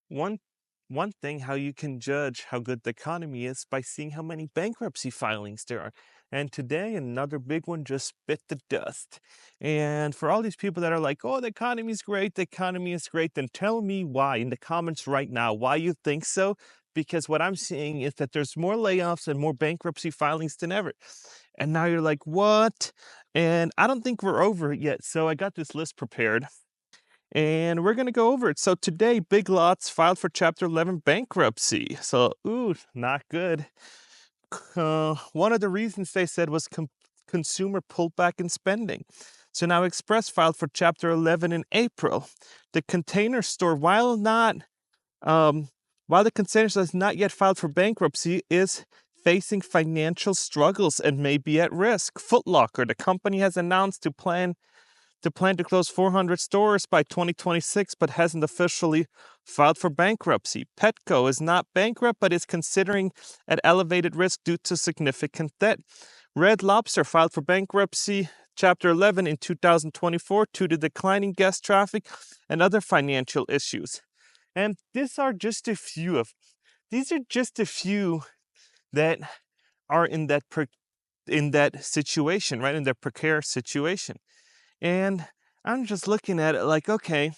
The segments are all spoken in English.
One one thing how you can judge how good the economy is by seeing how many bankruptcy filings there are. And today another big one just bit the dust. And for all these people that are like, "Oh, the economy is great," then tell me why in the comments right now why you think so. Because what I'm seeing is that there's more layoffs and more bankruptcy filings than ever. And now you're like, "What?" And I don't think we're over it yet. So I got this list prepared and we're going to go over it. So today, Big Lots filed for Chapter 11 bankruptcy. So, ooh, not good. One of the reasons they said was consumer pullback in spending. So now Express filed for Chapter 11 in April. The Container Store, um, while the Container Store has not yet filed for bankruptcy, is facing financial struggles and may be at risk. Foot Locker, the company has announced to close 400 stores by 2026, but hasn't officially filed for bankruptcy. Petco is not bankrupt, but is considering at elevated risk due to significant debt. Red Lobster filed for bankruptcy, Chapter 11 in 2024 due to declining guest traffic and other financial issues. And these are just a few that are in that situation, right? In that precarious situation. And I'm just looking at it like, okay,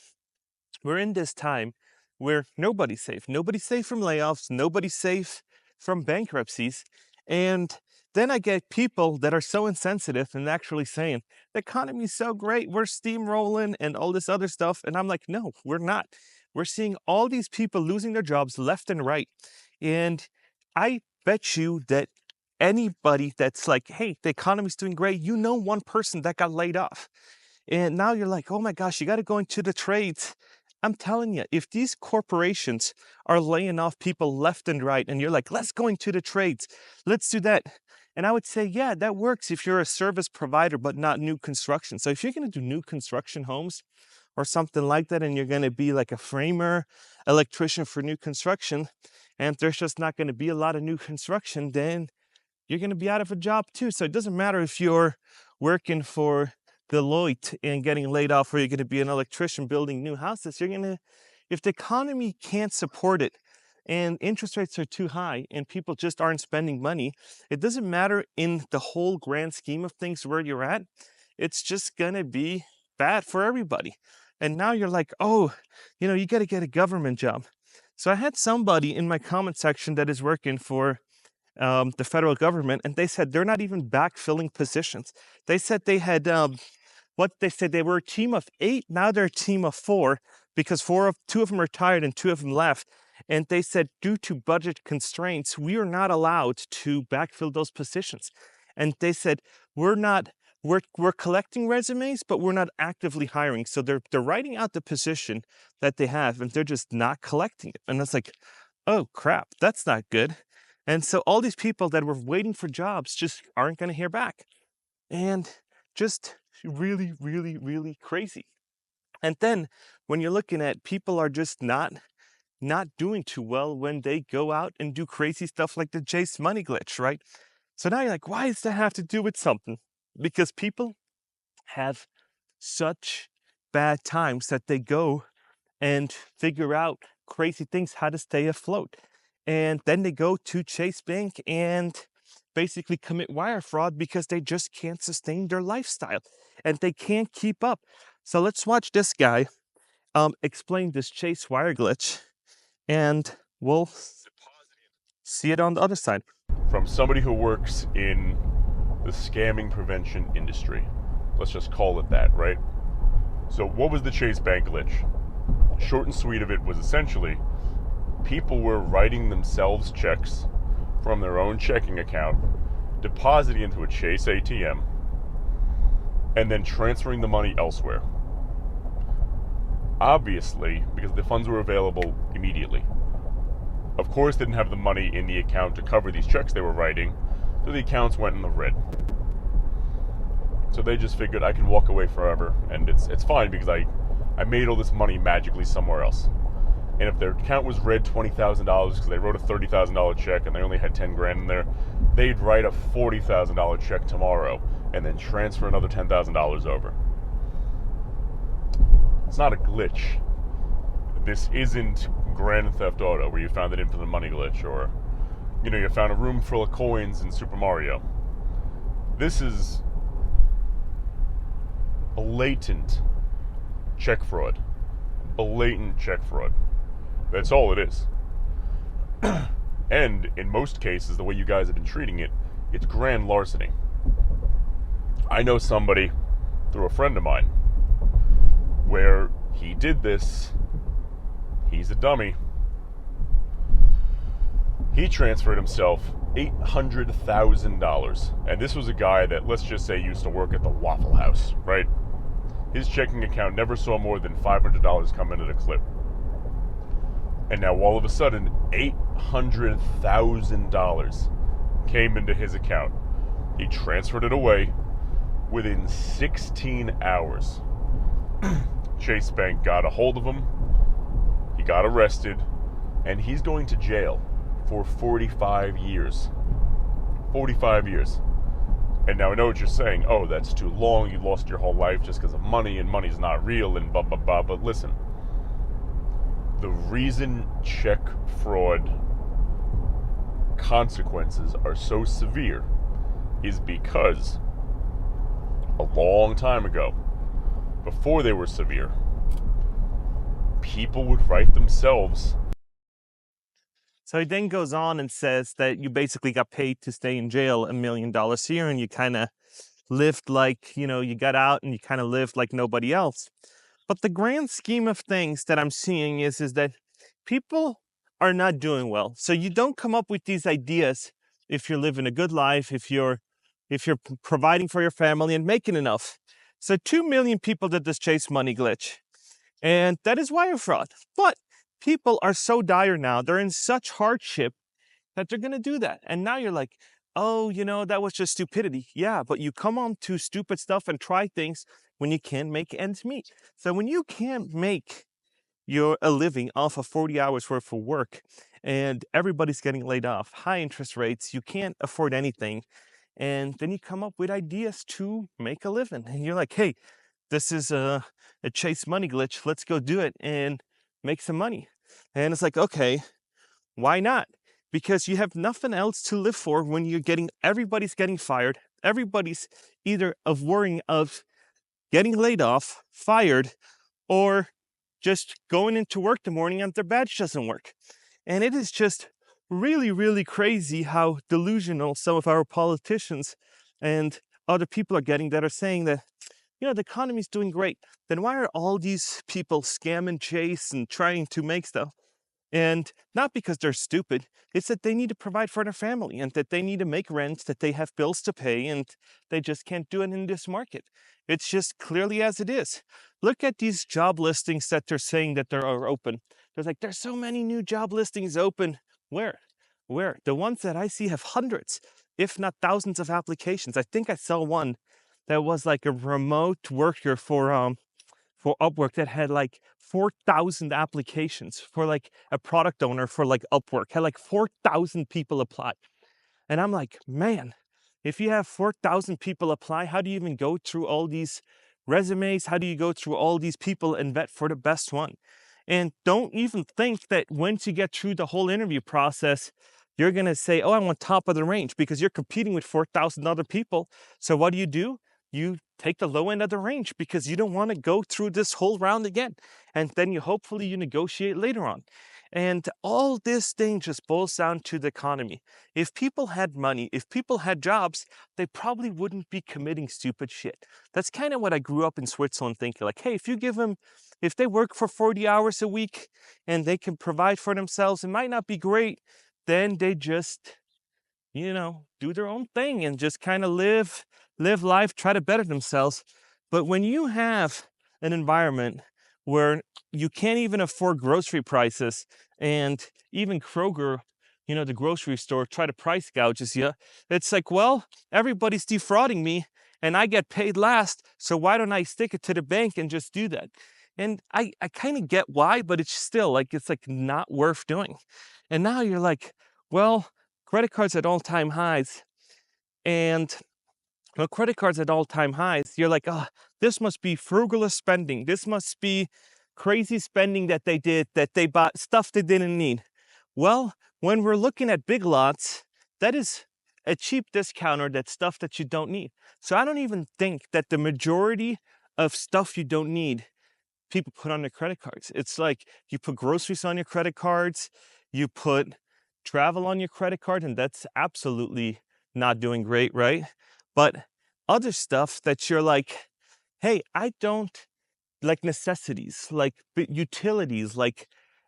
we're in this time where nobody's safe. Nobody's safe from layoffs. Nobody's safe from bankruptcies. And then I get people that are so insensitive and actually saying, the economy's so great, we're steamrolling and all this other stuff. And I'm like, no, we're not. We're seeing all these people losing their jobs left and right. And I bet you that anybody that's like, hey, the economy's doing great, you know one person that got laid off. And now you're like, oh my gosh, you got to go into the trades. I'm telling you, if these corporations are laying off people left and right, and you're like, let's go into the trades, let's do that. And I would say, yeah, that works if you're a service provider, but not new construction. So if you're going to do new construction homes or something like that, and you're going to be like a framer, electrician for new construction, and there's just not going to be a lot of new construction, then you're going to be out of a job too. So it doesn't matter if you're working for Deloitte and getting laid off, or you're going to be an electrician building new houses. If the economy can't support it and interest rates are too high and people just aren't spending money, it doesn't matter in the whole grand scheme of things where you're at. It's just going to be bad for everybody. And now you're like, oh, you got to get a government job. So I had somebody in my comment section that is working for the federal government, and they said they're not even backfilling positions. They said they had they were a team of 8, now they're a team of 4, because 2 of them retired and 2 of them left. And they said, due to budget constraints, we are not allowed to backfill those positions. And they said, we're collecting resumes, but we're not actively hiring. So they're writing out the position that they have, and they're just not collecting it. And it's like, oh crap, that's not good. And so all these people that were waiting for jobs just aren't going to hear back. And just really, really, really crazy. And then when you're looking at people are just not doing too well when they go out and do crazy stuff like the Chase money glitch, right? So now you're like, why does that have to do with something? Because people have such bad times that they go and figure out crazy things, how to stay afloat. And then they go to Chase Bank and basically commit wire fraud because they just can't sustain their lifestyle and they can't keep up. So let's watch this guy explain this Chase wire glitch, and we'll see it on the other side. From somebody who works in the scamming prevention industry. Let's just call it that, right? So what was the Chase Bank glitch? Short and sweet of it was essentially people were writing themselves checks from their own checking account, depositing into a Chase ATM, and then transferring the money elsewhere. Obviously, because the funds were available immediately. Of course, they didn't have the money in the account to cover these checks they were writing, so the accounts went in the red. So they just figured, I can walk away forever, and it's fine because I made all this money magically somewhere else. And if their account was red $20,000 because they wrote a $30,000 check and they only had 10 grand in there, they'd write a $40,000 check tomorrow and then transfer another $10,000 over. It's not a glitch. This isn't Grand Theft Auto, where you found an infinite money glitch, or you found a room full of coins in Super Mario. This is blatant check fraud. Blatant check fraud. That's all it is. And in most cases, the way you guys have been treating it, it's grand larceny. I know somebody through a friend of mine where he did this. He's a dummy. He transferred himself $800,000. And this was a guy that, let's just say, used to work at the Waffle House, right? His checking account never saw more than $500 come in at a clip. And now all of a sudden, $800,000 came into his account. He transferred it away within 16 hours. Chase Bank got a hold of him. He got arrested, and he's going to jail for 45 years. 45 years. And now I know what you're saying. Oh, that's too long. You lost your whole life just because of money, and money's not real, and blah, blah, blah. But listen, the reason check fraud consequences are so severe is because a long time ago, before they were severe, people would write themselves. So he then goes on and says that you basically got paid to stay in jail $1 million a year, and you kind of lived like, you got out and you kind of lived like nobody else. But the grand scheme of things that I'm seeing is that people are not doing well. So you don't come up with these ideas if you're living a good life, if you're providing for your family and making enough. So 2 million people did this Chase money glitch, and that is wire fraud. But people are so dire now, they're in such hardship that they're going to do that. And now you're like, oh, that was just stupidity. Yeah, but you come on to stupid stuff and try things when you can't make ends meet. So when you can't make a living off of 40 hours worth of work and everybody's getting laid off, high interest rates, you can't afford anything. And then you come up with ideas to make a living. And you're like, hey, this is a Chase money glitch. Let's go do it and make some money. And it's like, okay, why not? Because you have nothing else to live for when everybody's getting fired. Everybody's either worrying of getting laid off, fired, or just going into work the morning and their badge doesn't work. And it is just really, really crazy how delusional some of our politicians and other people are getting that are saying that, the economy's doing great. Then why are all these people scamming Chase and trying to make stuff? And not because they're stupid, it's that they need to provide for their family and that they need to make rent, that they have bills to pay, and they just can't do it in this market. It's just clearly as it is. Look at these job listings that they're saying that they are open. There's so many new job listings open. Where? The ones that I see have hundreds, if not thousands of applications. I think I saw one that was like a remote worker for Upwork that had like 4,000 applications for like a product owner for like Upwork, had like 4,000 people apply. And I'm like, man, if you have 4,000 people apply, how do you even go through all these resumes? How do you go through all these people and vet for the best one? And don't even think that once you get through the whole interview process, you're going to say, oh, I want top of the range, because you're competing with 4,000 other people. So what do? You take the low end of the range because you don't want to go through this whole round again. And then hopefully you negotiate later on. And all this thing just boils down to the economy. If people had money, if people had jobs, they probably wouldn't be committing stupid shit. That's kind of what I grew up in Switzerland thinking, like, hey, if they work for 40 hours a week and they can provide for themselves, it might not be great. Then they just, do their own thing and just kind of live life, try to better themselves. But when you have an environment where you can't even afford grocery prices, and even Kroger, the grocery store, try to price gouges you, it's like, well, everybody's defrauding me and I get paid last, so why don't I stick it to the bank and just do that? And I kind of get why, but it's still like, it's like not worth doing. And now you're like, well, credit cards at all-time highs. And credit cards at all-time highs, you're like, oh, this must be frugalist spending. This must be crazy spending that they did, that they bought stuff they didn't need. Well, when we're looking at big lots, that is a cheap discounter, that's stuff that you don't need. So I don't even think that the majority of stuff you don't need, people put on their credit cards. It's like you put groceries on your credit cards, you put travel on your credit card, and that's absolutely not doing great, right? But other stuff that you're like, hey, I don't like necessities, like utilities, like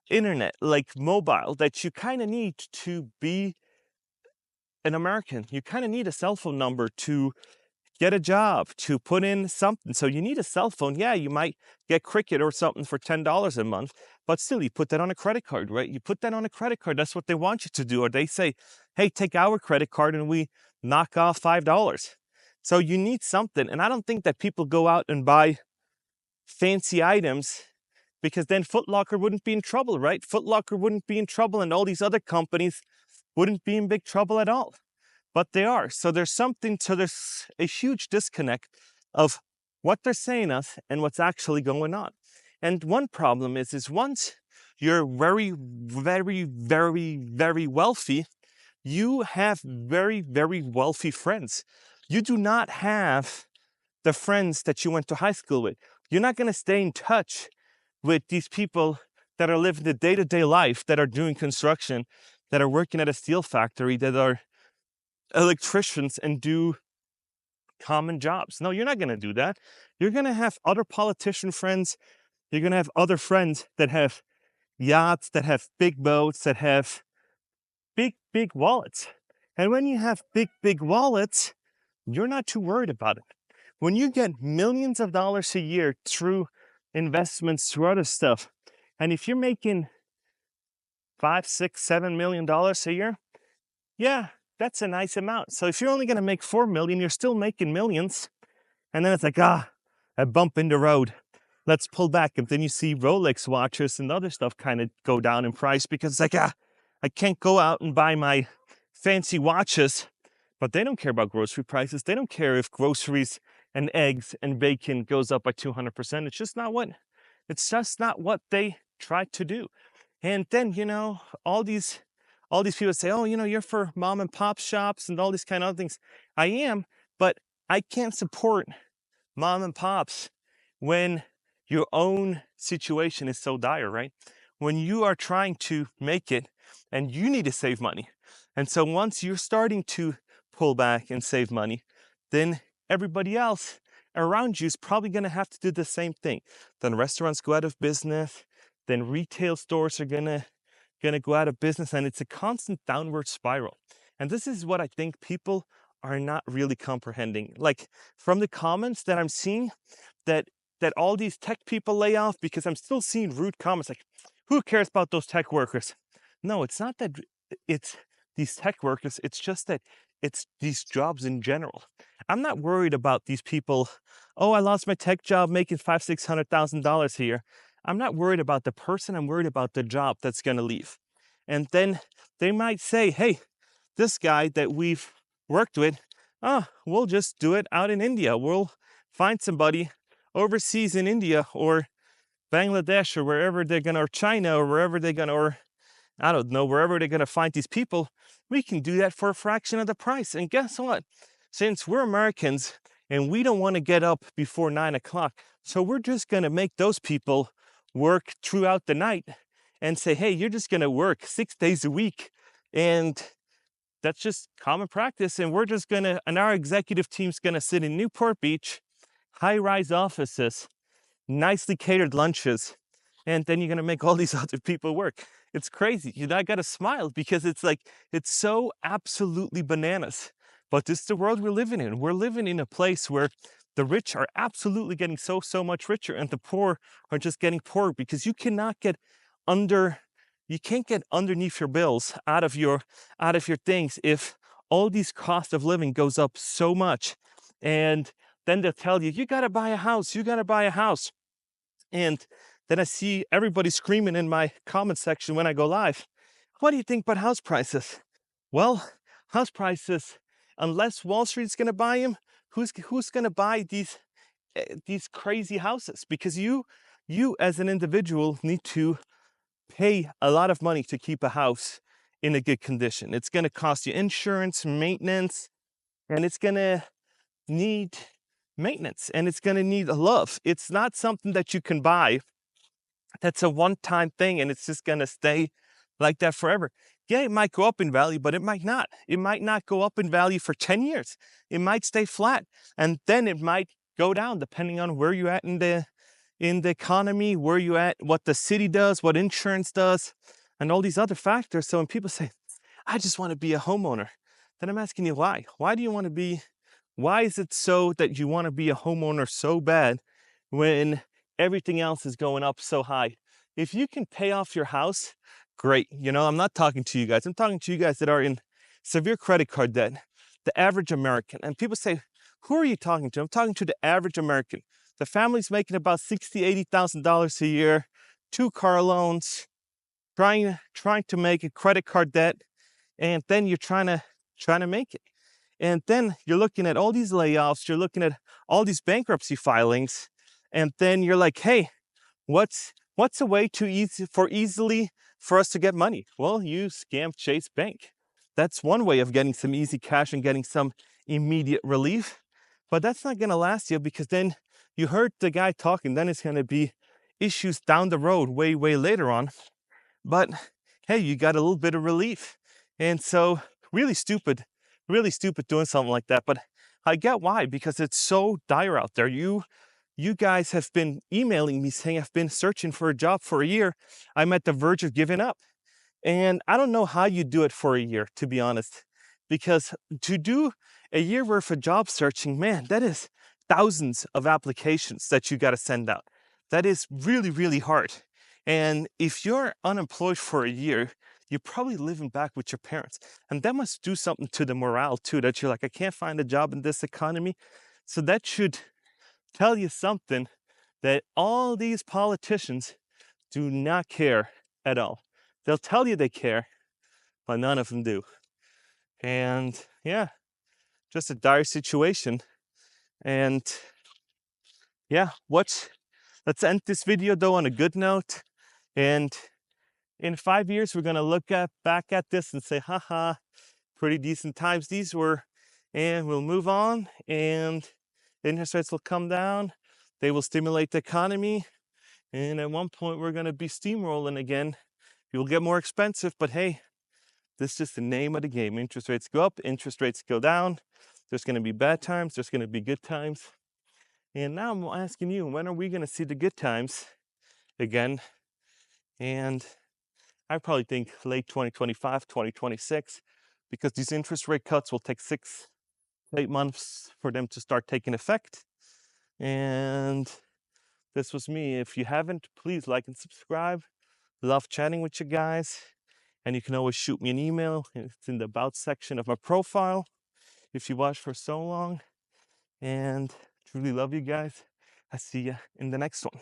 internet, like mobile, that you kind of need to be an American. You kind of need a cell phone number to get a job, to put in something. So you need a cell phone. Yeah, you might get Cricket or something for $10 a month, but still, you put that on a credit card, right? You put that on a credit card. That's what they want you to do. Or they say, hey, take our credit card and we knock off $5. So you need something. And I don't think that people go out and buy fancy items, because then Foot Locker wouldn't be in trouble, right? Foot Locker wouldn't be in trouble, and all these other companies wouldn't be in big trouble at all. But they are. So there's a huge disconnect of what they're saying us and what's actually going on. And one problem is once you're very, very, very, very wealthy, you have very, very wealthy friends. You do not have the friends that you went to high school with. You're not going to stay in touch with these people that are living the day-to-day life, that are doing construction, that are working at a steel factory, that are electricians and do common jobs. No, you're not going to do that. You're going to have other politician friends. You're going to have other friends that have yachts, that have big boats, that have big, big wallets. And when you have big, big wallets, you're not too worried about it. When you get millions of dollars a year through investments, through other stuff, and if you're making $5, $6, $7 million a year, yeah, that's a nice amount. So if you're only going to make 4 million, you're still making millions. And then it's like, a bump in the road. Let's pull back. And then you see Rolex watches and other stuff kind of go down in price, because it's like, I can't go out and buy my fancy watches. But they don't care about grocery prices. They don't care if groceries and eggs and bacon goes up by 200%. It's just not what they try to do. And then, all these people say, oh, you're for mom and pop shops and all these kind of things. I am, but I can't support mom and pops when your own situation is so dire, right? When you are trying to make it and you need to save money. And so once you're starting to pull back and save money, then everybody else around you is probably going to have to do the same thing. Then restaurants go out of business, then retail stores are going to go out of business, and it's a constant downward spiral. And this is what I think people are not really comprehending. Like, from the comments that I'm seeing, that all these tech people lay off, because I'm still seeing rude comments like, who cares about those tech workers? No, it's not that it's these tech workers, it's just that it's these jobs in general. I'm not worried about these people, oh, I lost my tech job making $500,000-$600,000 a year. I'm not worried about the person, I'm worried about the job that's going to leave. And then they might say, hey, this guy that we've worked with, we'll just do it out in India. We'll find somebody overseas in India or Bangladesh or wherever they're going to, or China or wherever they're going to, or I don't know, wherever they're going to find these people. We can do that for a fraction of the price. And guess what? Since we're Americans and we don't want to get up before 9 o'clock, so we're just going to make those people work throughout the night and say, hey, you're just going to work 6 days a week. And that's just common practice. And we're just going to, and our executive team's going to sit in Newport Beach, high-rise offices, nicely catered lunches, and then you're going to make all these other people work. It's crazy. You know, I got to smile because it's like, it's so absolutely bananas. But this is the world we're living in. We're living in a place where the rich are absolutely getting so much richer, and the poor are just getting poorer, because you can't get underneath your bills, out of your things, if all these cost of living goes up so much. And then they'll tell you, you got to buy a house, you got to buy a house. And then I see everybody screaming in my comment section when I go live, what do you think about house prices? Well, house prices, unless Wall Street's going to buy them, who's going to buy these crazy houses? Because you you as an individual need to pay a lot of money to keep a house in a good condition. It's going to cost you insurance, maintenance, and it's going to need maintenance, and it's going to need love. It's not something that you can buy. That's a one-time thing, and it's just going to stay like that forever. Yeah, it might go up in value, but it might not. It might not go up in value for 10 years. It might stay flat, and then it might go down depending on where you're at in the economy, where you at, what the city does, what insurance does, and all these other factors. So when people say, I just want to be a homeowner, then I'm asking you why. Why do you want to be, why is it so that you want to be a homeowner so bad when everything else is going up so high? If you can pay off your house, great. I'm not talking to you guys. I'm talking to you guys that are in severe credit card debt, the average American. And people say, who are you talking to? I'm talking to the average American. The family's making about $60,000, $80,000 a year, 2 car loans, trying to make a credit card debt, and then you're trying to make it. And then you're looking at all these layoffs, you're looking at all these bankruptcy filings, and then you're like, hey, what's a way to easily for us to get money? Well, you scam Chase Bank. That's one way of getting some easy cash and getting some immediate relief. But that's not gonna last you, because then you heard the guy talking, then it's gonna be issues down the road, way, way later on. But hey, you got a little bit of relief. And so really stupid doing something like that. But I get why, because it's so dire out there. You guys have been emailing me saying I've been searching for a job for a year. I'm at the verge of giving up. And I don't know how you do it for a year, to be honest, because to do a year worth of job searching, man, that is thousands of applications that you got to send out. That is really, really hard. And if you're unemployed for a year, you're probably living back with your parents. And that must do something to the morale too, that you're like, I can't find a job in this economy. So that should tell you something, that all these politicians do not care at all. They'll tell you they care, but none of them do. And yeah, just a dire situation. And yeah, let's end this video though on a good note. And in 5 years, we're gonna look back at this and say, haha, pretty decent times these were. And we'll move on, and interest rates will come down. They will stimulate the economy. And at one point, we're gonna be steamrolling again. It will get more expensive, but hey, this is just the name of the game. Interest rates go up, interest rates go down. There's gonna be bad times, there's gonna be good times. And now I'm asking you, when are we gonna see the good times again? And I probably think late 2025, 2026, because these interest rate cuts will take 6 to 8 months for them to start taking effect. And this was me. If you haven't, please like and subscribe. Love chatting with you guys. And you can always shoot me an email. It's in the about section of my profile if you watched for so long. And truly love you guys. I see you in the next one.